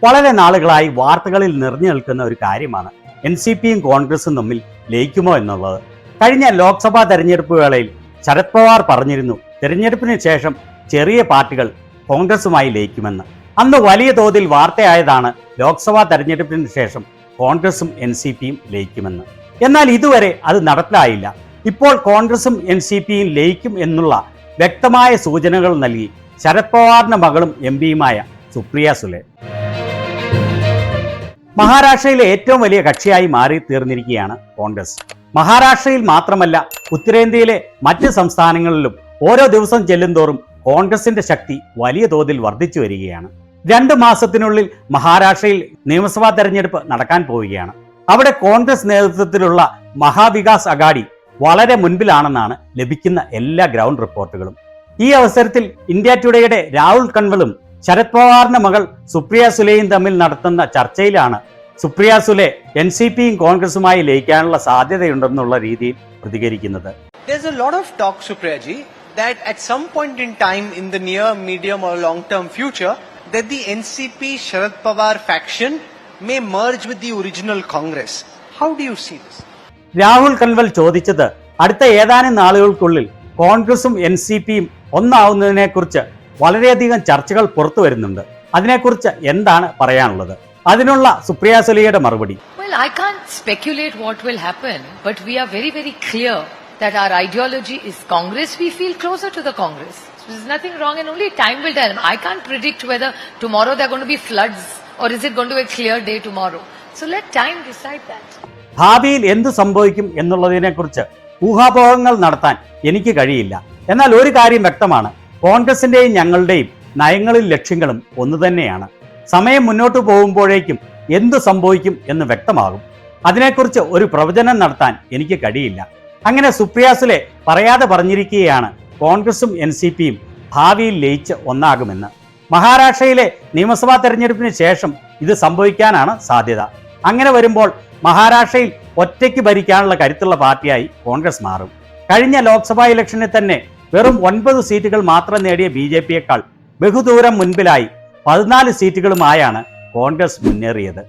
വളരെ നാളുകളായി വാർത്തകളിൽ നിറഞ്ഞു നിൽക്കുന്ന ഒരു കാര്യമാണ് NCPയും കോൺഗ്രസും തമ്മിൽ ലയിക്കുമോ എന്നുള്ളത്. കഴിഞ്ഞ ലോക്സഭാ തെരഞ്ഞെടുപ്പ് വേളയിൽ ശരത് പവാർ പറഞ്ഞിരുന്നു തെരഞ്ഞെടുപ്പിന് ശേഷം ചെറിയ പാർട്ടികൾ കോൺഗ്രസുമായി ലയിക്കുമെന്ന്. അന്ന് വലിയ തോതിൽ വാർത്തയായതാണ് ലോക്സഭാ തെരഞ്ഞെടുപ്പിന് ശേഷം കോൺഗ്രസും NCPയും ലയിക്കുമെന്ന്. എന്നാൽ ഇതുവരെ അത് നടപ്പിലായില്ല. ഇപ്പോൾ കോൺഗ്രസും NCPയും ലയിക്കും എന്നുള്ള വ്യക്തമായ സൂചനകൾ നൽകി ശരത് പവാറിന്റെ മകളും MP-യുമായ സുപ്രിയ സുലെ. മഹാരാഷ്ട്രയിലെ ഏറ്റവും വലിയ കക്ഷിയായി മാറി തീർന്നിരിക്കുകയാണ് കോൺഗ്രസ്. മഹാരാഷ്ട്രയിൽ മാത്രമല്ല, ഉത്തരേന്ത്യയിലെ മറ്റ് സംസ്ഥാനങ്ങളിലും ഓരോ ദിവസം ചെല്ലുന്തോറും കോൺഗ്രസിന്റെ ശക്തി വലിയ തോതിൽ വർദ്ധിച്ചു വരികയാണ്. 2 മാസത്തിനുള്ളിൽ മഹാരാഷ്ട്രയിൽ നിയമസഭാ തെരഞ്ഞെടുപ്പ് നടക്കാൻ പോവുകയാണ്. അവിടെ കോൺഗ്രസ് നേതൃത്വത്തിലുള്ള മഹാവികാസ് അഘാഡി വളരെ മുൻപിലാണെന്നാണ് ലഭിക്കുന്ന എല്ലാ ഗ്രൗണ്ട് റിപ്പോർട്ടുകളും. ഈ അവസരത്തിൽ ഇന്ത്യ ടുഡേയുടെ രാഹുൽ കൺവലും ശരത് പവാറിന്റെ മകൾ സുപ്രിയ സുലെയും തമ്മിൽ നടത്തുന്ന ചർച്ചയിലാണ് സുപ്രിയ സുലെ NCPയും കോൺഗ്രസുമായി ലയിക്കാനുള്ള സാധ്യതയുണ്ടെന്നുള്ള രീതിയിൽ പ്രതികരിക്കുന്നത്. There's a lot of talk, Supriya ji, that at some point in time in the near, medium or long-term future, that the NCP Sharad Pawar faction may merge with the original Congress. How do you see this? Rahul കൺവൽ ചോദിച്ചത് അടുത്ത ഏതാനും നാളുകൾക്കുള്ളിൽ കോൺഗ്രസും NCPയും ഒന്നാവുന്നതിനെക്കുറിച്ച് വളരെയധികം ചർച്ചകൾ പുറത്തു വരുന്നുണ്ട്. അതിനെക്കുറിച്ച് എന്താണ് പറയാനുള്ളത്? അതിനുള്ള സുപ്രിയ സുലെയുടെ മറുപടി. Well, I can't speculate what will happen, but we are very, very clear that our ideology is Congress. We feel closer to the Congress. There's nothing wrong, and only time will tell. I can't predict whether tomorrow there are going to be floods or is it going to be a clear day tomorrow. So let time decide that. ഭാവിയിൽ എന്തു സംഭവിക്കും എന്നുള്ളതിനെക്കുറിച്ച് ഊഹാപോഹങ്ങൾ നടത്താൻ എനിക്ക് കഴിയില്ല. എന്നാൽ ഒരു കാര്യം വ്യക്തമാണ്, കോൺഗ്രസിന്റെയും ഞങ്ങളുടെയും നയങ്ങളിൽ ലക്ഷ്യങ്ങളും ഒന്നു തന്നെയാണ്. സമയം മുന്നോട്ട് പോകുമ്പോഴേക്കും എന്തു സംഭവിക്കും എന്ന് വ്യക്തമാകും. അതിനെക്കുറിച്ച് ഒരു പ്രവചനം നടത്താൻ എനിക്ക് കഴിയില്ല. അങ്ങനെ സുപ്രിയ സുലെ പറയാതെ പറഞ്ഞിരിക്കുകയാണ് കോൺഗ്രസും NCPയും ഭാവിയിൽ ലയിച്ച് ഒന്നാകുമെന്ന്. മഹാരാഷ്ട്രയിലെ നിയമസഭാ തെരഞ്ഞെടുപ്പിന് ശേഷം ഇത് സംഭവിക്കാനാണ് സാധ്യത. അങ്ങനെ വരുമ്പോൾ മഹാരാഷ്ട്രയിൽ ഒറ്റയ്ക്ക് ഭരിക്കാനുള്ള കരുത്തുള്ള പാർട്ടിയായി കോൺഗ്രസ് മാറും. കഴിഞ്ഞ ലോക്സഭാ ഇലക്ഷനിൽ തന്നെ വെറും 9 സീറ്റുകൾ മാത്രം നേടിയ BJPയേക്കാൾ ബഹുദൂരം മുൻപിലായി 14 സീറ്റുകളുമായാണ് കോൺഗ്രസ് മുന്നേറിയത്.